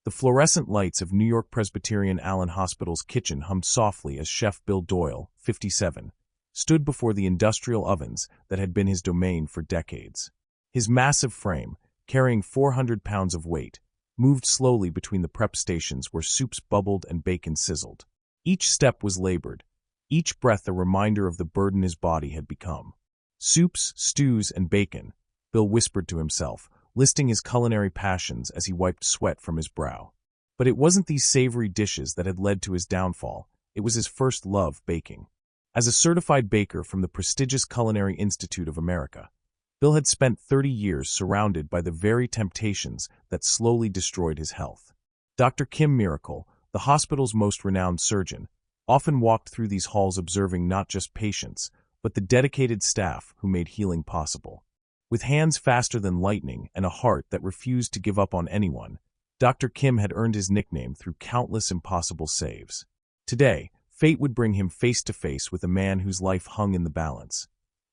The fluorescent lights of New York Presbyterian Allen Hospital's kitchen hummed softly as Chef Bill Doyle, 57, stood before the industrial ovens that had been his domain for decades. His massive frame, carrying 400 pounds of weight, moved slowly between the prep stations where soups bubbled and bacon sizzled. Each step was labored, each breath a reminder of the burden his body had become. Soups, stews, and bacon, Bill whispered to himself, listing his culinary passions as he wiped sweat from his brow. But it wasn't these savory dishes that had led to his downfall, it was his first love, baking. As a certified baker from the prestigious Culinary Institute of America, Bill had spent 30 years surrounded by the very temptations that slowly destroyed his health. Dr. Kim Miracle, the hospital's most renowned surgeon, often walked through these halls observing not just patients, but the dedicated staff who made healing possible. With hands faster than lightning and a heart that refused to give up on anyone, Dr. Kim had earned his nickname through countless impossible saves. Today, fate would bring him face to face with a man whose life hung in the balance.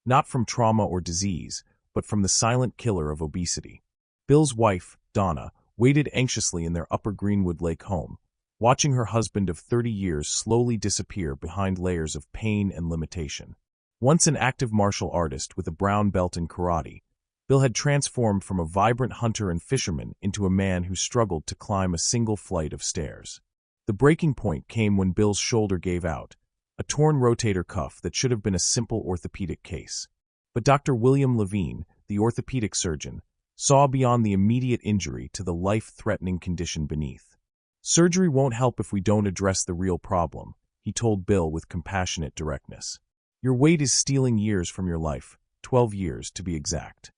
Not from trauma or disease, but from the silent killer of obesity. Bill's wife, Donna, waited anxiously in their Upper Greenwood Lake home, watching her husband of 30 years slowly disappear behind layers of pain and limitation. Once an active martial artist with a brown belt in karate, Bill had transformed from a vibrant hunter and fisherman into a man who struggled to climb a single flight of stairs. The breaking point came when Bill's shoulder gave out, a torn rotator cuff that should have been a simple orthopedic case. But Dr. William Levine, the orthopedic surgeon, saw beyond the immediate injury to the life-threatening condition beneath. "Surgery won't help if we don't address the real problem," he told Bill with compassionate directness. "Your weight is stealing years from your life, 12 years to be exact."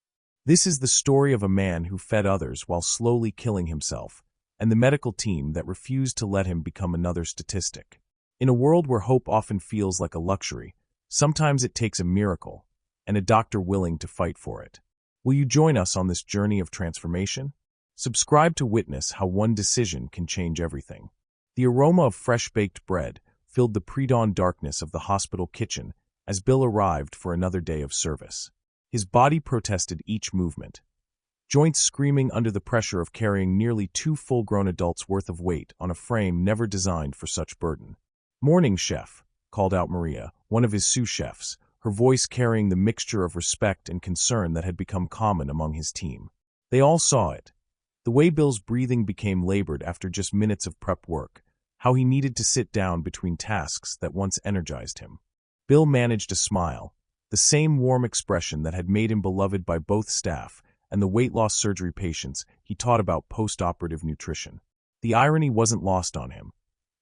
This is the story of a man who fed others while slowly killing himself, and the medical team that refused to let him become another statistic. In a world where hope often feels like a luxury, sometimes it takes a miracle, and a doctor willing to fight for it. Will you join us on this journey of transformation? Subscribe to witness how one decision can change everything. The aroma of fresh-baked bread filled the pre-dawn darkness of the hospital kitchen as Bill arrived for another day of service. His body protested each movement, joints screaming under the pressure of carrying nearly 2 full-grown adults' worth of weight on a frame never designed for such burden. "Morning, chef," called out Maria, one of his sous chefs, her voice carrying the mixture of respect and concern that had become common among his team. They all saw it. The way Bill's breathing became labored after just minutes of prep work, how he needed to sit down between tasks that once energized him. Bill managed a smile, the same warm expression that had made him beloved by both staff and the weight loss surgery patients he taught about post-operative nutrition. The irony wasn't lost on him.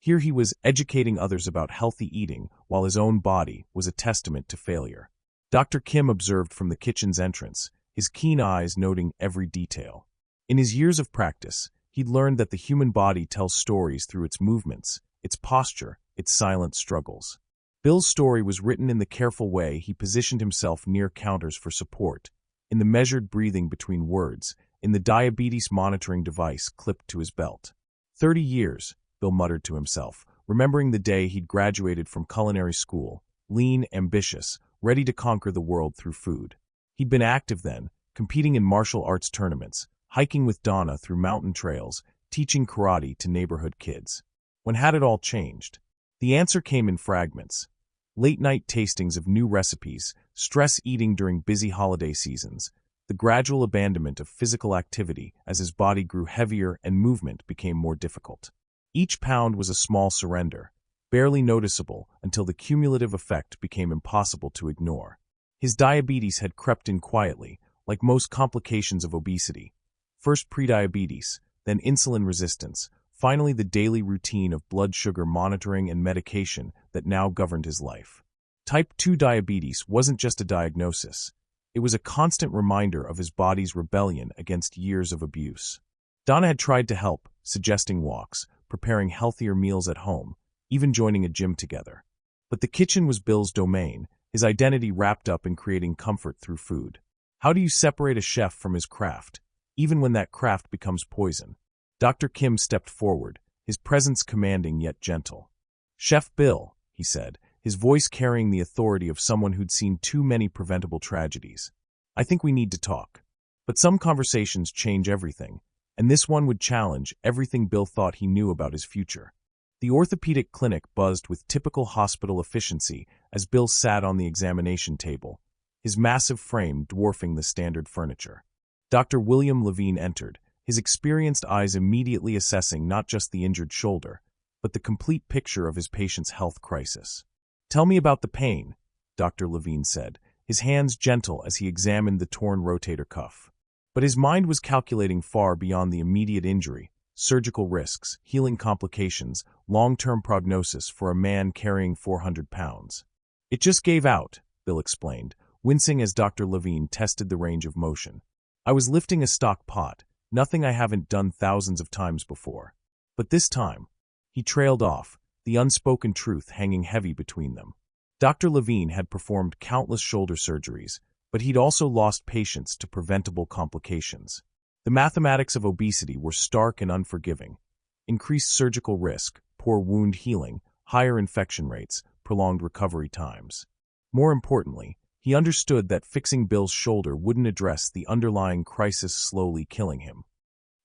Here he was educating others about healthy eating while his own body was a testament to failure. Dr. Kim observed from the kitchen's entrance, his keen eyes noting every detail. In his years of practice, he'd learned that the human body tells stories through its movements, its posture, its silent struggles. Bill's story was written in the careful way he positioned himself near counters for support, in the measured breathing between words, in the diabetes monitoring device clipped to his belt. 30 years, Bill muttered to himself, remembering the day he'd graduated from culinary school, lean, ambitious, ready to conquer the world through food. He'd been active then, competing in martial arts tournaments, hiking with Donna through mountain trails, teaching karate to neighborhood kids. When had it all changed? The answer came in fragments. Late-night tastings of new recipes, stress eating during busy holiday seasons, the gradual abandonment of physical activity as his body grew heavier and movement became more difficult. Each pound was a small surrender, barely noticeable until the cumulative effect became impossible to ignore. His diabetes had crept in quietly, like most complications of obesity. First prediabetes, then insulin resistance, finally the daily routine of blood sugar monitoring and medication that now governed his life. Type 2 diabetes wasn't just a diagnosis. It was a constant reminder of his body's rebellion against years of abuse. Donna had tried to help, suggesting walks, preparing healthier meals at home, even joining a gym together. But the kitchen was Bill's domain, his identity wrapped up in creating comfort through food. How do you separate a chef from his craft, even when that craft becomes poison? Dr. Kim stepped forward, his presence commanding yet gentle. "Chef Bill," he said, his voice carrying the authority of someone who'd seen too many preventable tragedies. "I think we need to talk. But some conversations change everything, And this one would challenge everything Bill thought he knew about his future. The orthopedic clinic buzzed with typical hospital efficiency as Bill sat on the examination table, his massive frame dwarfing the standard furniture. Dr. William Levine entered, his experienced eyes immediately assessing not just the injured shoulder, but the complete picture of his patient's health crisis. "Tell me about the pain," Dr. Levine said, his hands gentle as he examined the torn rotator cuff. But his mind was calculating far beyond the immediate injury: surgical risks, healing complications, long-term prognosis for a man carrying 400 pounds. "It just gave out," Bill explained, wincing as Dr. Levine tested the range of motion. "I was lifting a stock pot, nothing I haven't done thousands of times before. But this time," he trailed off, the unspoken truth hanging heavy between them. Dr. Levine had performed countless shoulder surgeries, but he'd also lost patients to preventable complications. The mathematics of obesity were stark and unforgiving: increased surgical risk, poor wound healing, higher infection rates, prolonged recovery times. More importantly, he understood that fixing Bill's shoulder wouldn't address the underlying crisis slowly killing him.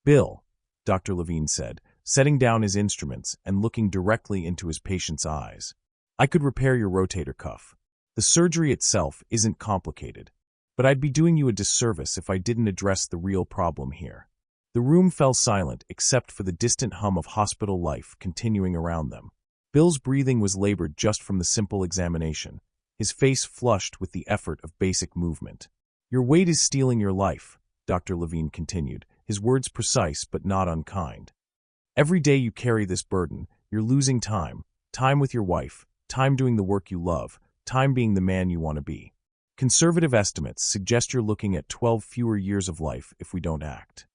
"Bill," Dr. Levine said, setting down his instruments and looking directly into his patient's eyes, "I could repair your rotator cuff. The surgery itself isn't complicated, but I'd be doing you a disservice if I didn't address the real problem here." The room fell silent except for the distant hum of hospital life continuing around them. Bill's breathing was labored just from the simple examination, his face flushed with the effort of basic movement. "Your weight is stealing your life," Dr. Levine continued, his words precise but not unkind. "Every day you carry this burden, you're losing time, time with your wife, time doing the work you love, time being the man you want to be. Conservative estimates suggest you're looking at 12 fewer years of life if we don't act."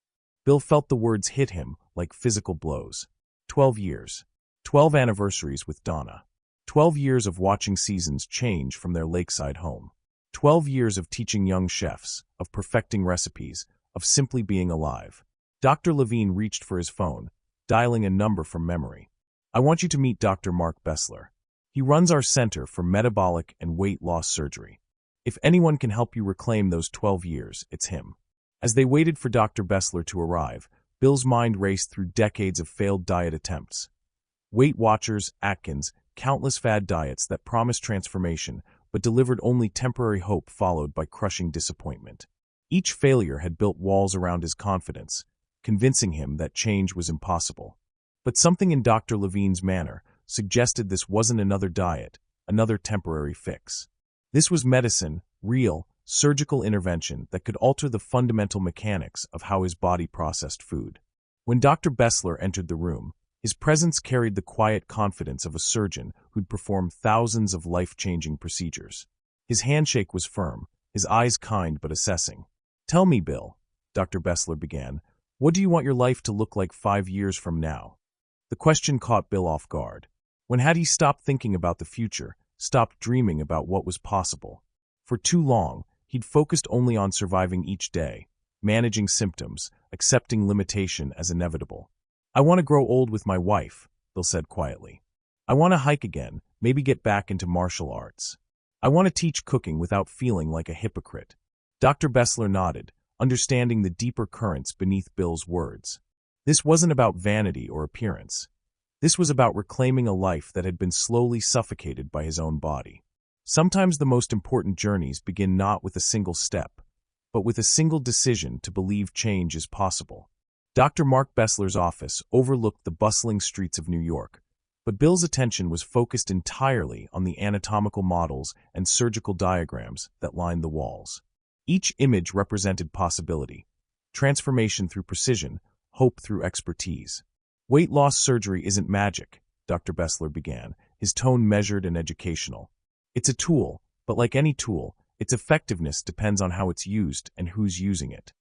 Bill felt the words hit him like physical blows. 12 years. 12 anniversaries with Donna. 12 years of watching seasons change from their lakeside home. 12 years of teaching young chefs, of perfecting recipes, of simply being alive. Dr. Levine reached for his phone, dialing a number from memory. "I want you to meet Dr. Mark Bessler. He runs our Center for Metabolic and Weight Loss Surgery. If anyone can help you reclaim those 12 years, it's him." As they waited for Dr. Bessler to arrive, Bill's mind raced through decades of failed diet attempts. Weight Watchers, Atkins, countless fad diets that promised transformation but delivered only temporary hope followed by crushing disappointment. Each failure had built walls around his confidence, convincing him that change was impossible. But something in Dr. Levine's manner suggested this wasn't another diet, another temporary fix. This was medicine, real, surgical intervention that could alter the fundamental mechanics of how his body processed food. When Dr. Bessler entered the room, his presence carried the quiet confidence of a surgeon who'd performed thousands of life-changing procedures. His handshake was firm, his eyes kind but assessing. "Tell me, Bill," Dr. Bessler began, "what do you want your life to look like 5 years from now?" The question caught Bill off guard. When had he stopped thinking about the future, stopped dreaming about what was possible? For too long, he'd focused only on surviving each day, managing symptoms, accepting limitation as inevitable. "I want to grow old with my wife," Bill said quietly. "I want to hike again, maybe get back into martial arts. I want to teach cooking without feeling like a hypocrite." Dr. Bessler nodded, understanding the deeper currents beneath Bill's words. This wasn't about vanity or appearance. This was about reclaiming a life that had been slowly suffocated by his own body. Sometimes the most important journeys begin not with a single step, but with a single decision to believe change is possible. Dr. Mark Bessler's office overlooked the bustling streets of New York, but Bill's attention was focused entirely on the anatomical models and surgical diagrams that lined the walls. Each image represented possibility, transformation through precision, hope through expertise. "Weight loss surgery isn't magic," Dr. Bessler began, his tone measured and educational. "It's a tool, but like any tool, its effectiveness depends on how it's used and who's using it."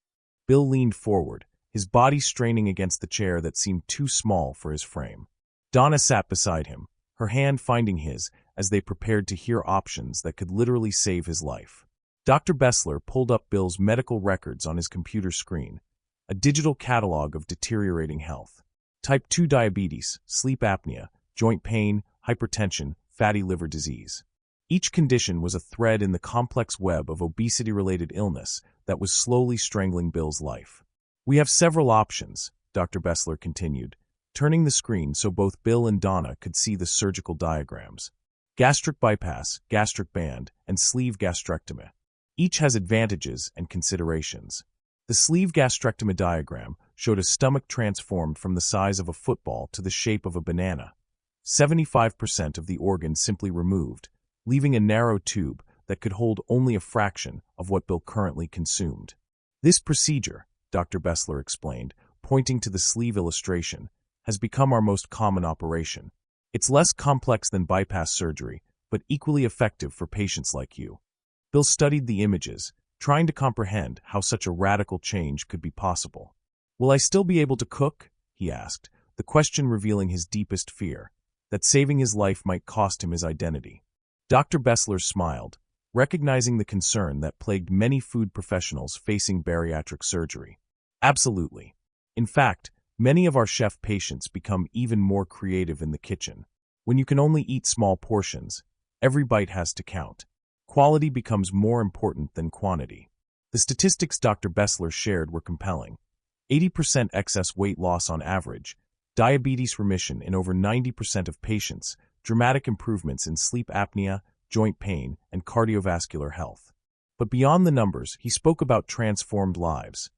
Bill leaned forward, his body straining against the chair that seemed too small for his frame. Donna sat beside him, her hand finding his as they prepared to hear options that could literally save his life. Dr. Bessler pulled up Bill's medical records on his computer screen, a digital catalog of deteriorating health. Type 2 diabetes, sleep apnea, joint pain, hypertension, fatty liver disease. Each condition was a thread in the complex web of obesity-related illness that was slowly strangling Bill's life. We have several options, Dr. Bessler continued, turning the screen so both Bill and Donna could see the surgical diagrams. Gastric bypass, gastric band, and sleeve gastrectomy. Each has advantages and considerations. The sleeve gastrectomy diagram showed a stomach transformed from the size of a football to the shape of a banana. 75% of the organ simply removed, leaving a narrow tube that could hold only a fraction of what Bill currently consumed. This procedure, Dr. Bessler explained, pointing to the sleeve illustration, has become our most common operation. It's less complex than bypass surgery, but equally effective for patients like you. Bill studied the images, trying to comprehend how such a radical change could be possible. Will I still be able to cook? He asked, the question revealing his deepest fear, that saving his life might cost him his identity. Dr. Bessler smiled, recognizing the concern that plagued many food professionals facing bariatric surgery. Absolutely. In fact, many of our chef patients become even more creative in the kitchen. When you can only eat small portions, every bite has to count. Quality becomes more important than quantity. The statistics Dr. Bessler shared were compelling. 80% excess weight loss on average, diabetes remission in over 90% of patients, dramatic improvements in sleep apnea, joint pain, and cardiovascular health. But beyond the numbers, he spoke about transformed lives.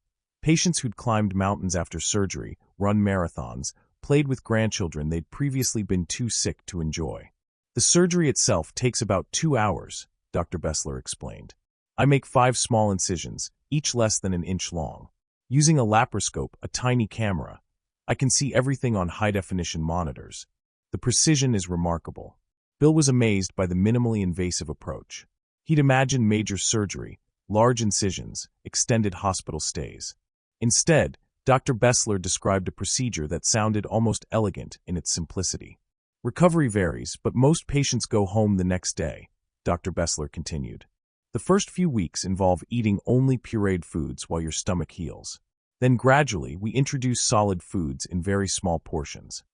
Patients who'd climbed mountains after surgery, run marathons, played with grandchildren they'd previously been too sick to enjoy. The surgery itself takes about 2 hours, Dr. Bessler explained. I make 5 small incisions, each less than an inch long. Using a laparoscope, a tiny camera, I can see everything on high-definition monitors. The precision is remarkable. Bill was amazed by the minimally invasive approach. He'd imagined major surgery, large incisions, extended hospital stays. Instead, Dr. Bessler described a procedure that sounded almost elegant in its simplicity. Recovery varies, but most patients go home the next day, Dr. Bessler continued. The first few weeks involve eating only pureed foods while your stomach heals. Then gradually, we introduce solid foods in very small portions.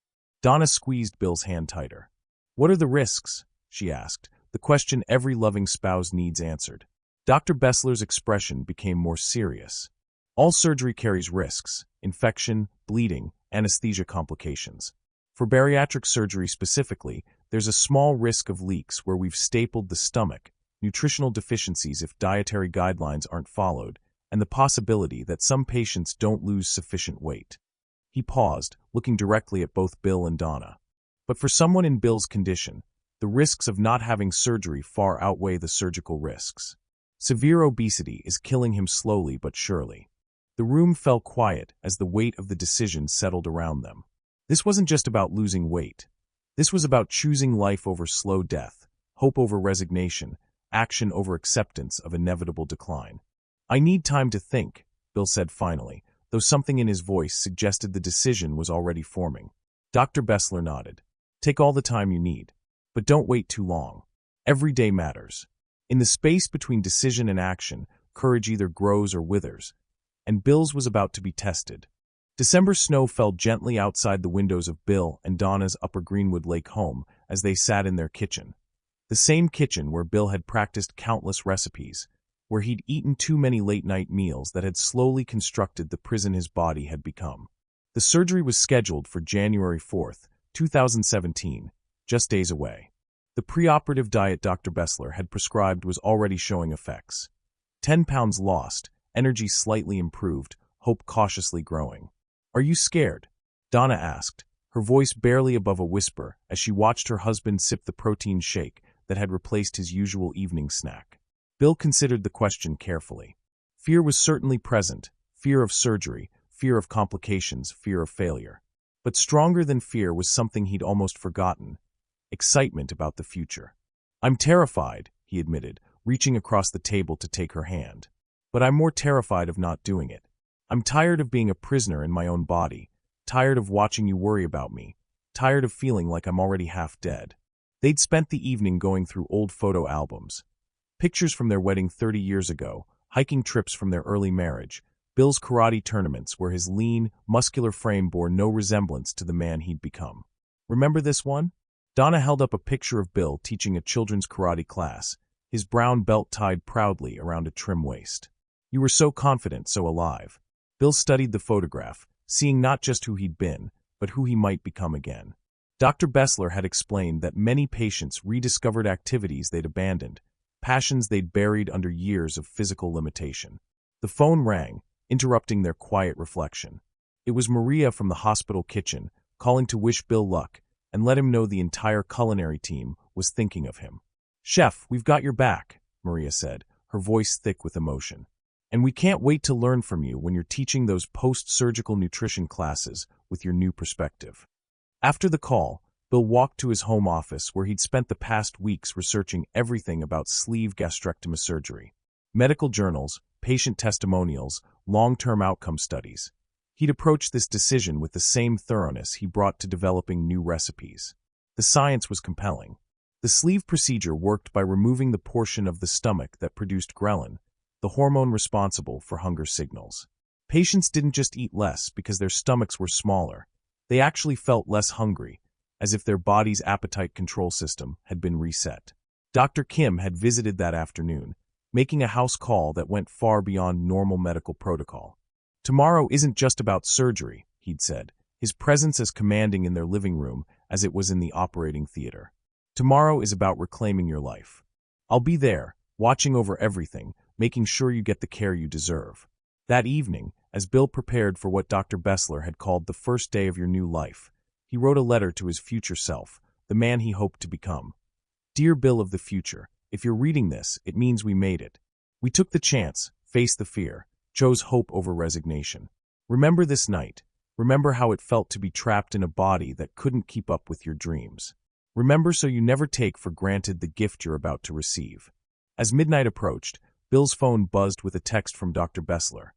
Donna squeezed Bill's hand tighter. What are the risks? She asked, the question every loving spouse needs answered. Dr. Bessler's expression became more serious. All surgery carries risks: infection, bleeding, anesthesia complications. For bariatric surgery specifically, there's a small risk of leaks where we've stapled the stomach, nutritional deficiencies if dietary guidelines aren't followed, and the possibility that some patients don't lose sufficient weight. He paused, looking directly at both Bill and Donna. But for someone in Bill's condition, the risks of not having surgery far outweigh the surgical risks. Severe obesity is killing him slowly but surely. The room fell quiet as the weight of the decision settled around them. This wasn't just about losing weight. This was about choosing life over slow death, hope over resignation, action over acceptance of inevitable decline. I need time to think, Bill said finally, though something in his voice suggested the decision was already forming. Dr. Bessler nodded. Take all the time you need. But don't wait too long. Every day matters. In the space between decision and action, courage either grows or withers. And Bill's was about to be tested. December snow fell gently outside the windows of Bill and Donna's Upper Greenwood Lake home as they sat in their kitchen. The same kitchen where Bill had practiced countless recipes, where he'd eaten too many late-night meals that had slowly constructed the prison his body had become. The surgery was scheduled for January 4th, 2017, just days away. The preoperative diet Dr. Bessler had prescribed was already showing effects. 10 pounds lost, energy slightly improved, hope cautiously growing. Are you scared? Donna asked, her voice barely above a whisper as she watched her husband sip the protein shake that had replaced his usual evening snack. Bill considered the question carefully. Fear was certainly present, fear of surgery, fear of complications, fear of failure. But stronger than fear was something he'd almost forgotten: excitement about the future. I'm terrified, he admitted, reaching across the table to take her hand. But I'm more terrified of not doing it. I'm tired of being a prisoner in my own body, tired of watching you worry about me, tired of feeling like I'm already half dead. They'd spent the evening going through old photo albums. Pictures from their wedding 30 years ago, hiking trips from their early marriage, Bill's karate tournaments where his lean, muscular frame bore no resemblance to the man he'd become. Remember this one? Donna held up a picture of Bill teaching a children's karate class, his brown belt tied proudly around a trim waist. You were so confident, so alive. Bill studied the photograph, seeing not just who he'd been, but who he might become again. Dr. Bessler had explained that many patients rediscovered activities they'd abandoned, passions they'd buried under years of physical limitation. The phone rang, interrupting their quiet reflection. It was Maria from the hospital kitchen, calling to wish Bill luck and let him know the entire culinary team was thinking of him. "Chef, we've got your back," Maria said, her voice thick with emotion. "And we can't wait to learn from you when you're teaching those post-surgical nutrition classes with your new perspective." After the call, Bill walked to his home office where he'd spent the past weeks researching everything about sleeve gastrectomy surgery. Medical journals, patient testimonials, long-term outcome studies. He'd approached this decision with the same thoroughness he brought to developing new recipes. The science was compelling. The sleeve procedure worked by removing the portion of the stomach that produced ghrelin, the hormone responsible for hunger signals. Patients didn't just eat less because their stomachs were smaller. They actually felt less hungry, as if their body's appetite control system had been reset. Dr. Kim had visited that afternoon, making a house call that went far beyond normal medical protocol. "Tomorrow isn't just about surgery," he'd said, his presence as commanding in their living room as it was in the operating theater. "Tomorrow is about reclaiming your life. I'll be there, watching over everything, making sure you get the care you deserve." That evening, as Bill prepared for what Dr. Bessler had called the first day of your new life, he wrote a letter to his future self, the man he hoped to become. "Dear Bill of the future, if you're reading this, it means we made it. We took the chance, faced the fear, chose hope over resignation. Remember this night. Remember how it felt to be trapped in a body that couldn't keep up with your dreams. Remember so you never take for granted the gift you're about to receive." As midnight approached, Bill's phone buzzed with a text from Dr. Bessler.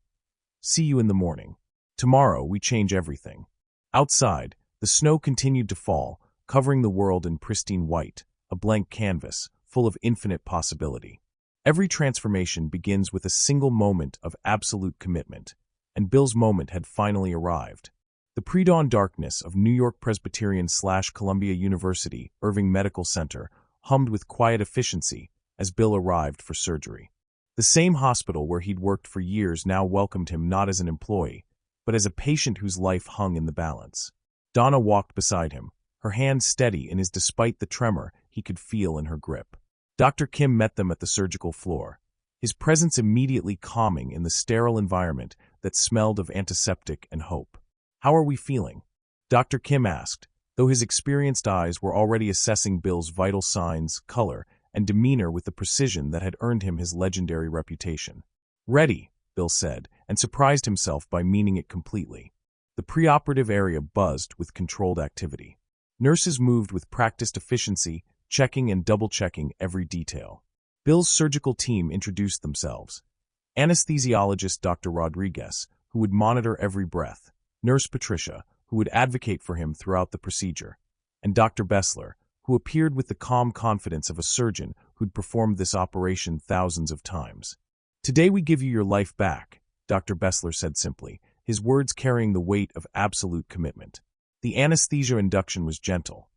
"See you in the morning. Tomorrow we change everything." Outside, the snow continued to fall, covering the world in pristine white, a blank canvas, full of infinite possibility. Every transformation begins with a single moment of absolute commitment, and Bill's moment had finally arrived. The pre-dawn darkness of New York Presbyterian/Columbia University Irving Medical Center hummed with quiet efficiency as Bill arrived for surgery. The same hospital where he'd worked for years now welcomed him not as an employee, but as a patient whose life hung in the balance. Donna walked beside him, her hand steady in his despite the tremor he could feel in her grip. Dr. Kim met them at the surgical floor, his presence immediately calming in the sterile environment that smelled of antiseptic and hope. "How are we feeling?" Dr. Kim asked, though his experienced eyes were already assessing Bill's vital signs, color, and demeanor with the precision that had earned him his legendary reputation. "Ready," Bill said, and surprised himself by meaning it completely. The preoperative area buzzed with controlled activity. Nurses moved with practiced efficiency, checking and double-checking every detail. Bill's surgical team introduced themselves. Anesthesiologist Dr. Rodriguez, who would monitor every breath, Nurse Patricia, who would advocate for him throughout the procedure, and Dr. Bessler, who appeared with the calm confidence of a surgeon who'd performed this operation thousands of times. "Today we give you your life back," Dr. Bessler said simply, his words carrying the weight of absolute commitment. The anesthesia induction was gentle.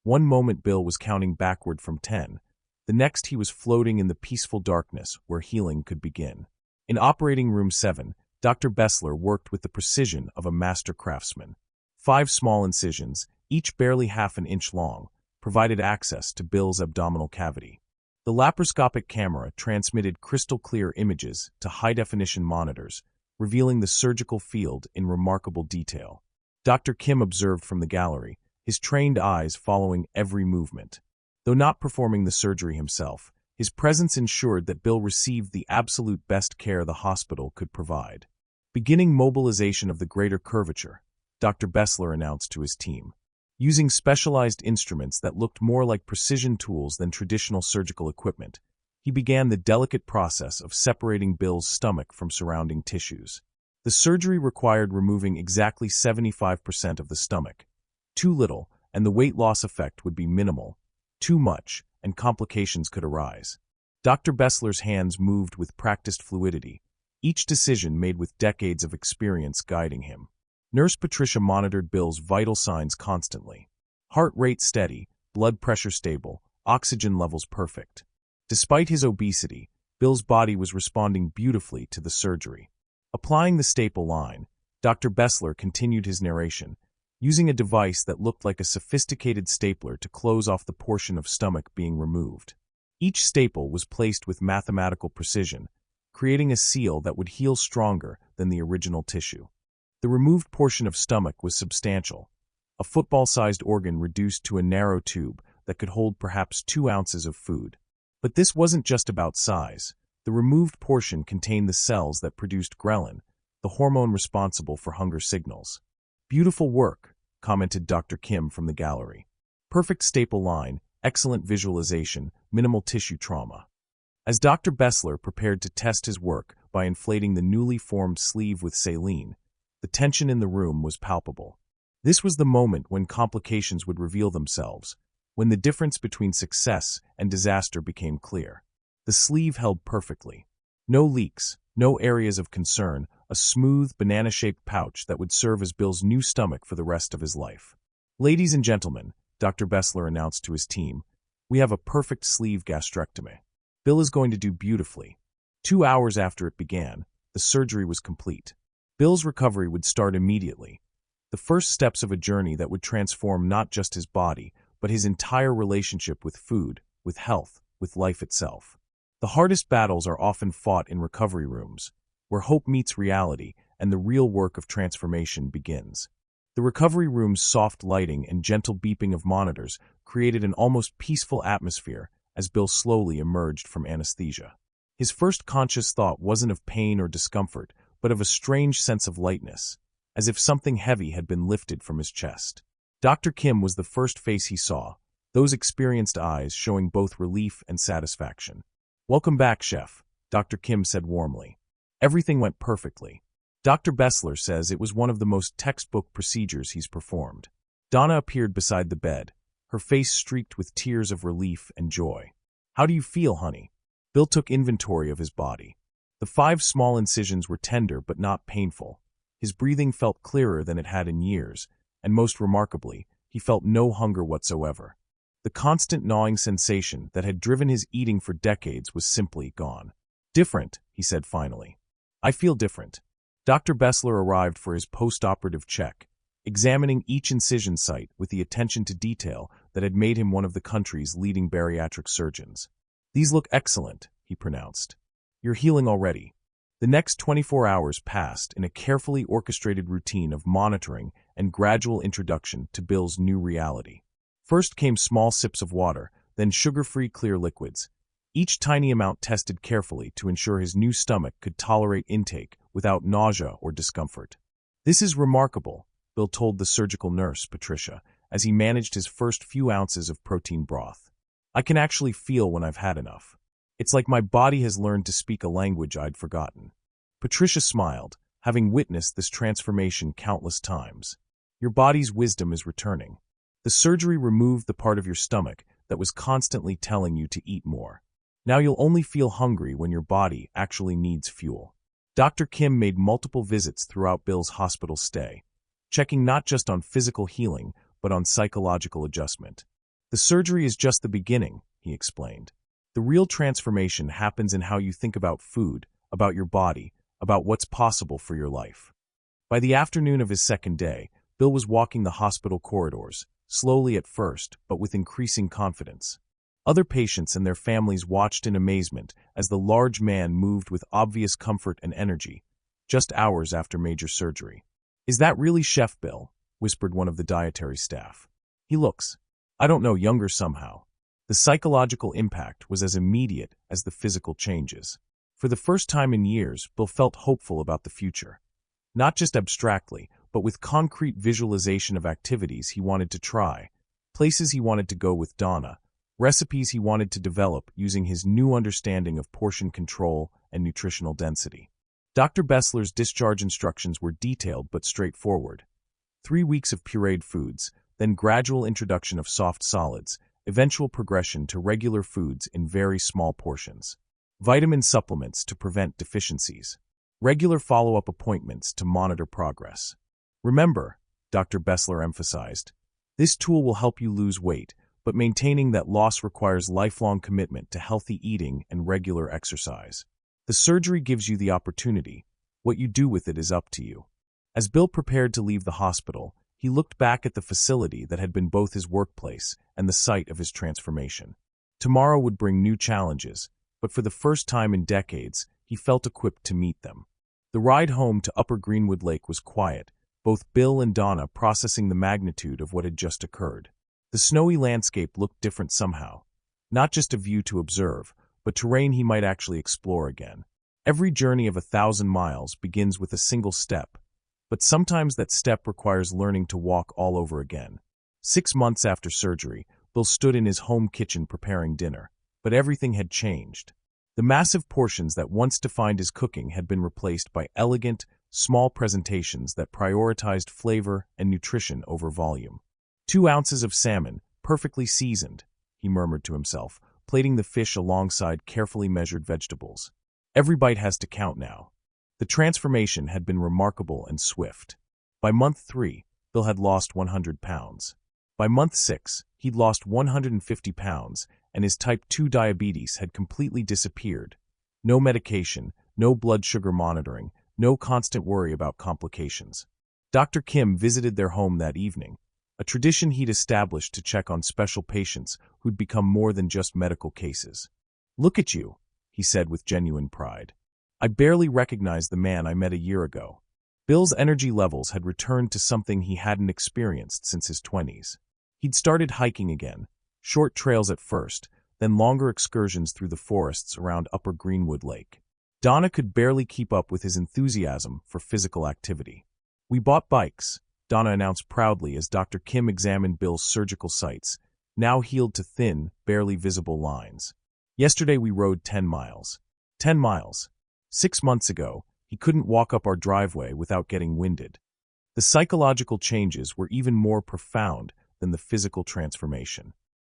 One moment Bill was counting backward from 10. The next he was floating in the peaceful darkness where healing could begin. In operating room 7, Dr. Bessler worked with the precision of a master craftsman. 5 small incisions, each barely half an inch long, provided access to Bill's abdominal cavity. The laparoscopic camera transmitted crystal-clear images to high-definition monitors, revealing the surgical field in remarkable detail. Dr. Kim observed from the gallery, his trained eyes following every movement. Though not performing the surgery himself, his presence ensured that Bill received the absolute best care the hospital could provide. Beginning mobilization of the greater curvature, Dr. Bessler announced to his team. Using specialized instruments that looked more like precision tools than traditional surgical equipment, he began the delicate process of separating Bill's stomach from surrounding tissues. The surgery required removing exactly 75% of the stomach. Too little, and the weight loss effect would be minimal. Too much, and complications could arise. Dr. Bessler's hands moved with practiced fluidity, each decision made with decades of experience guiding him. Nurse Patricia monitored Bill's vital signs constantly. Heart rate steady, blood pressure stable, oxygen levels perfect. Despite his obesity, Bill's body was responding beautifully to the surgery. Applying the staple line, Dr. Bessler continued his narration, using a device that looked like a sophisticated stapler to close off the portion of stomach being removed. Each staple was placed with mathematical precision, creating a seal that would heal stronger than the original tissue. The removed portion of stomach was substantial, a football-sized organ reduced to a narrow tube that could hold perhaps 2 ounces of food. But this wasn't just about size. The removed portion contained the cells that produced ghrelin, the hormone responsible for hunger signals. "Beautiful work," commented Dr. Kim from the gallery. "Perfect staple line, excellent visualization, minimal tissue trauma." As Dr. Bessler prepared to test his work by inflating the newly formed sleeve with saline, the tension in the room was palpable. This was the moment when complications would reveal themselves, when the difference between success and disaster became clear. The sleeve held perfectly. No leaks, no areas of concern, a smooth, banana-shaped pouch that would serve as Bill's new stomach for the rest of his life. "Ladies and gentlemen," Dr. Bessler announced to his team, "we have a perfect sleeve gastrectomy. Bill is going to do beautifully." 2 hours after it began, the surgery was complete. Bill's recovery would start immediately, the first steps of a journey that would transform not just his body, but his entire relationship with food, with health, with life itself. The hardest battles are often fought in recovery rooms, where hope meets reality and the real work of transformation begins. The recovery room's soft lighting and gentle beeping of monitors created an almost peaceful atmosphere as Bill slowly emerged from anesthesia. His first conscious thought wasn't of pain or discomfort, but of a strange sense of lightness, as if something heavy had been lifted from his chest. Dr. Kim was the first face he saw, those experienced eyes showing both relief and satisfaction. "Welcome back, Chef," Dr. Kim said warmly. "Everything went perfectly." Dr. Bessler says it was one of the most textbook procedures he's performed. Donna appeared beside the bed, her face streaked with tears of relief and joy. "How do you feel, honey?" Bill took inventory of his body. The 5 small incisions were tender but not painful. His breathing felt clearer than it had in years, and most remarkably, he felt no hunger whatsoever. The constant gnawing sensation that had driven his eating for decades was simply gone. "Different," he said finally. "I feel different." Dr. Bessler arrived for his post-operative check, examining each incision site with the attention to detail that had made him one of the country's leading bariatric surgeons. "These look excellent," he pronounced. "You're healing already." The next 24 hours passed in a carefully orchestrated routine of monitoring and gradual introduction to Bill's new reality. First came small sips of water, then sugar-free clear liquids, each tiny amount tested carefully to ensure his new stomach could tolerate intake without nausea or discomfort. "This is remarkable," Bill told the surgical nurse, Patricia, as he managed his first few ounces of protein broth. "I can actually feel when I've had enough. It's like my body has learned to speak a language I'd forgotten." Patricia smiled, having witnessed this transformation countless times. "Your body's wisdom is returning. The surgery removed the part of your stomach that was constantly telling you to eat more. Now you'll only feel hungry when your body actually needs fuel." Dr. Kim made multiple visits throughout Bill's hospital stay, checking not just on physical healing, but on psychological adjustment. "The surgery is just the beginning," he explained. "The real transformation happens in how you think about food, about your body, about what's possible for your life." By the afternoon of his second day, Bill was walking the hospital corridors, slowly at first, but with increasing confidence. Other patients and their families watched in amazement as the large man moved with obvious comfort and energy, just hours after major surgery. "Is that really Chef Bill?" whispered one of the dietary staff. "He looks, I don't know, younger somehow." The psychological impact was as immediate as the physical changes. For the first time in years, Bill felt hopeful about the future. Not just abstractly, but with concrete visualization of activities he wanted to try, places he wanted to go with Donna, recipes he wanted to develop using his new understanding of portion control and nutritional density. Dr. Bessler's discharge instructions were detailed but straightforward. 3 weeks of pureed foods, then gradual introduction of soft solids, eventual progression to regular foods in very small portions. Vitamin supplements to prevent deficiencies. Regular follow-up appointments to monitor progress. "Remember," Dr. Bessler emphasized, "this tool will help you lose weight, but maintaining that loss requires lifelong commitment to healthy eating and regular exercise. The surgery gives you the opportunity, What you do with it is up to you. As Bill prepared to leave the hospital, he looked back at the facility that had been both his workplace and the site of his transformation. Tomorrow would bring new challenges, but for the first time in decades, he felt equipped to meet them. The ride home to Upper Greenwood Lake was quiet, both Bill and Donna processing the magnitude of what had just occurred. The snowy landscape looked different somehow. Not just a view to observe, but terrain he might actually explore again. Every journey of 1,000 miles begins with a single step, but sometimes that step requires learning to walk all over again. 6 months after surgery, Bill stood in his home kitchen preparing dinner, but everything had changed. The massive portions that once defined his cooking had been replaced by elegant, small presentations that prioritized flavor and nutrition over volume. 2 ounces of salmon, perfectly seasoned, he murmured to himself, plating the fish alongside carefully measured vegetables. Every bite has to count now. The transformation had been remarkable and swift. By month 3, Bill had lost 100 pounds. By month 6, he'd lost 150 pounds, and his type 2 diabetes had completely disappeared. No medication, no blood sugar monitoring, no constant worry about complications. Dr. Kim visited their home that evening, a tradition he'd established to check on special patients who'd become more than just medical cases. "Look at you," he said with genuine pride. "I barely recognized the man I met a year ago." Bill's energy levels had returned to something he hadn't experienced since his 20s. He'd started hiking again, short trails at first, then longer excursions through the forests around Upper Greenwood Lake. Donna could barely keep up with his enthusiasm for physical activity. "We bought bikes," Donna announced proudly as Dr. Kim examined Bill's surgical sites, now healed to thin, barely visible lines. "Yesterday we rode 10 miles. 10 miles. 6 months ago, he couldn't walk up our driveway without getting winded." The psychological changes were even more profound than the physical transformation.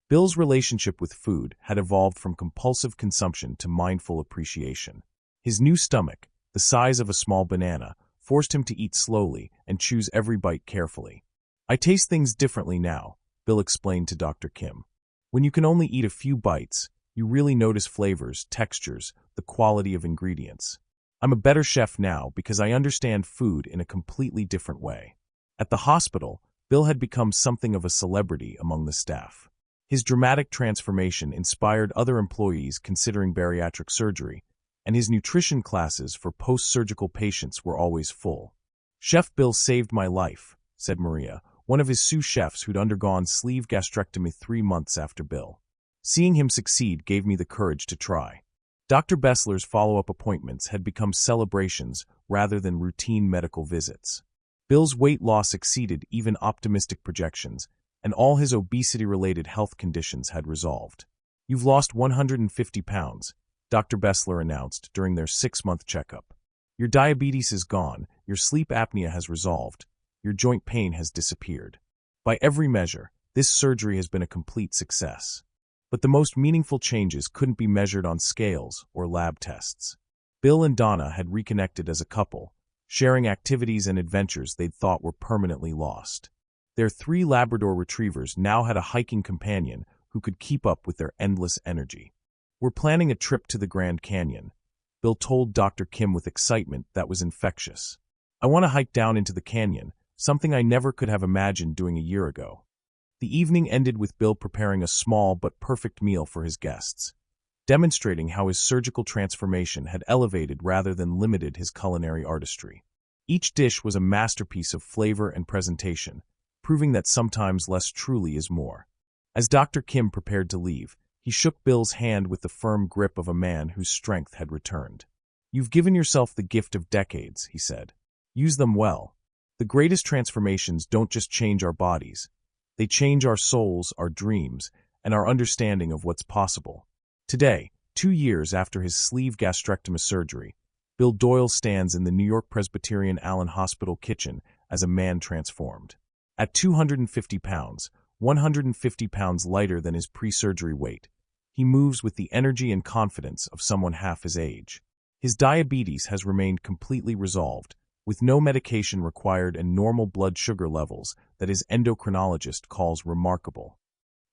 Bill's relationship with food had evolved from compulsive consumption to mindful appreciation. His new stomach, the size of a small banana, forced him to eat slowly and choose every bite carefully. "I taste things differently now," Bill explained to Dr. Kim. "When you can only eat a few bites, you really notice flavors, textures, the quality of ingredients. I'm a better chef now because I understand food in a completely different way." At the hospital, Bill had become something of a celebrity among the staff. His dramatic transformation inspired other employees considering bariatric surgery, and his nutrition classes for post-surgical patients were always full. "Chef Bill saved my life," said Maria, one of his sous chefs who'd undergone sleeve gastrectomy 3 months after Bill. "Seeing him succeed gave me the courage to try." Dr. Bessler's follow-up appointments had become celebrations rather than routine medical visits. Bill's weight loss exceeded even optimistic projections, and all his obesity-related health conditions had resolved. "You've lost 150 pounds, Dr. Bessler announced during their 6-month checkup. "Your diabetes is gone, your sleep apnea has resolved, your joint pain has disappeared. By every measure, this surgery has been a complete success." But the most meaningful changes couldn't be measured on scales or lab tests. Bill and Donna had reconnected as a couple, sharing activities and adventures they'd thought were permanently lost. Their 3 Labrador retrievers now had a hiking companion who could keep up with their endless energy. "We're planning a trip to the Grand Canyon," Bill told Dr. Kim with excitement that was infectious. "I want to hike down into the canyon, something I never could have imagined doing a year ago." The evening ended with Bill preparing a small but perfect meal for his guests, demonstrating how his surgical transformation had elevated rather than limited his culinary artistry. Each dish was a masterpiece of flavor and presentation, proving that sometimes less truly is more. As Dr. Kim prepared to leave, he shook Bill's hand with the firm grip of a man whose strength had returned. "You've given yourself the gift of decades," he said. "Use them well. The greatest transformations don't just change our bodies. They change our souls, our dreams, and our understanding of what's possible." Today, 2 years after his sleeve gastrectomy surgery, Bill Doyle stands in the New York Presbyterian Allen Hospital kitchen as a man transformed. At 250 pounds, 150 pounds lighter than his pre-surgery weight, he moves with the energy and confidence of someone half his age. His diabetes has remained completely resolved, with no medication required and normal blood sugar levels that his endocrinologist calls remarkable.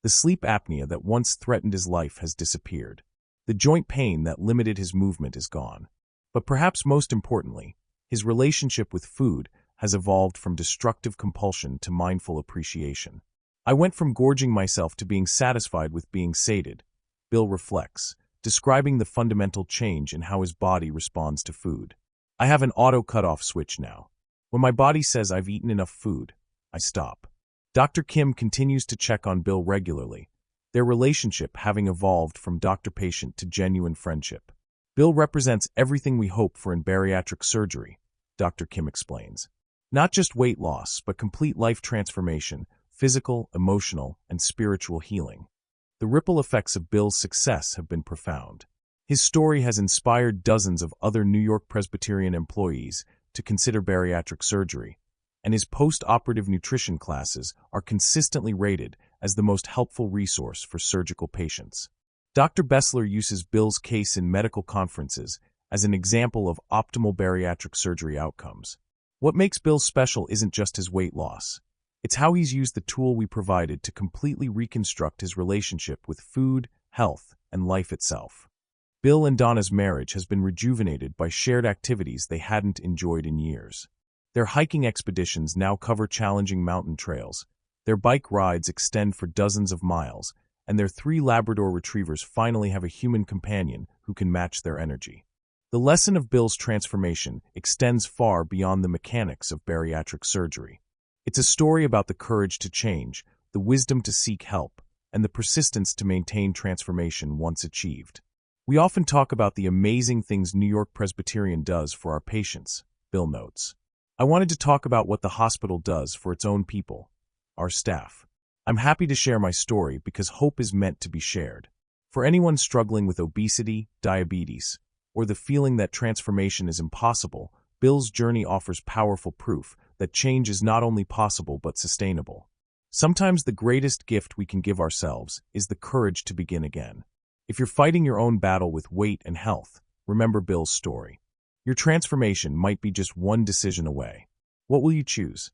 The sleep apnea that once threatened his life has disappeared. The joint pain that limited his movement is gone. But perhaps most importantly, His relationship with food has evolved from destructive compulsion to mindful appreciation. I went from gorging myself to being satisfied with being sated, Bill reflects, describing the fundamental change in how his body responds to food. I have an auto cutoff switch now. When my body says I've eaten enough food, I stop. Dr. Kim continues to check on Bill regularly, their relationship having evolved from doctor-patient to genuine friendship. Bill represents everything we hope for in bariatric surgery, Dr. Kim explains. Not just weight loss, but complete life transformation, physical, emotional, and spiritual healing. The ripple effects of Bill's success have been profound. His story has inspired dozens of other New York Presbyterian employees to consider bariatric surgery, and his post-operative nutrition classes are consistently rated as the most helpful resource for surgical patients. Dr. Bessler uses Bill's case in medical conferences as an example of optimal bariatric surgery outcomes. What makes Bill special isn't just his weight loss. It's how he's used the tool we provided to completely reconstruct his relationship with food, health, and life itself. Bill and Donna's marriage has been rejuvenated by shared activities they hadn't enjoyed in years. Their hiking expeditions now cover challenging mountain trails, their bike rides extend for dozens of miles, and their 3 Labrador retrievers finally have a human companion who can match their energy. The lesson of Bill's transformation extends far beyond the mechanics of bariatric surgery. It's a story about the courage to change, the wisdom to seek help, and the persistence to maintain transformation once achieved. We often talk about the amazing things New York Presbyterian does for our patients, Bill notes. I wanted to talk about what the hospital does for its own people, our staff. I'm happy to share my story because hope is meant to be shared. For anyone struggling with obesity, diabetes, or the feeling that transformation is impossible, Bill's journey offers powerful proof that change is not only possible but sustainable. Sometimes the greatest gift we can give ourselves is the courage to begin again. If you're fighting your own battle with weight and health, remember Bill's story. Your transformation might be just one decision away. What will you choose?